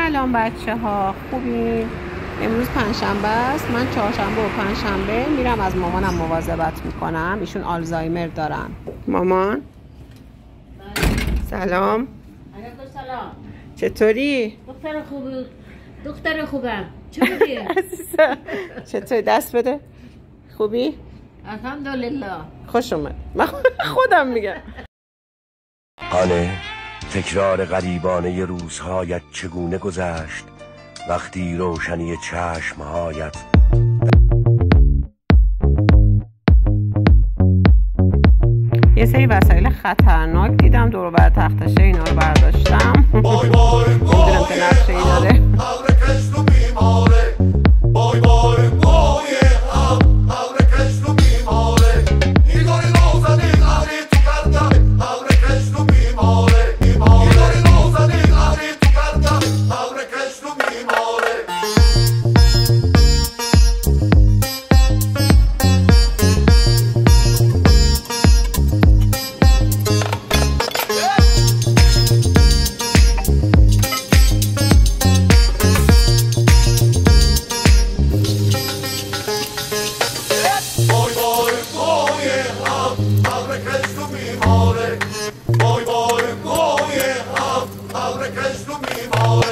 سلام بچه ها، خوبین؟ امروز پنجشنبه است. من چهارشنبه و پنجشنبه میرم از مامانم مواظبت میکنم. ایشون آلزایمر دارن. مامان سلام. علیکم سلام. چطوری؟ دختر خوبی؟ دختر خوبم. چطوری؟ چطوری؟ دست بده. خوبی؟ الحمدلله. خوش اومد. من خودم میگم. آنه تکرار غریبانه روزهایت چگونه گذشت وقتی روشنی چشمهایت یه سری وسایل خطرناک دیدم دور و بر تختشه، اینا رو برداشتم. میدونم که نقشه ای داره. Boy, boy, boy, yeah, how the case to me,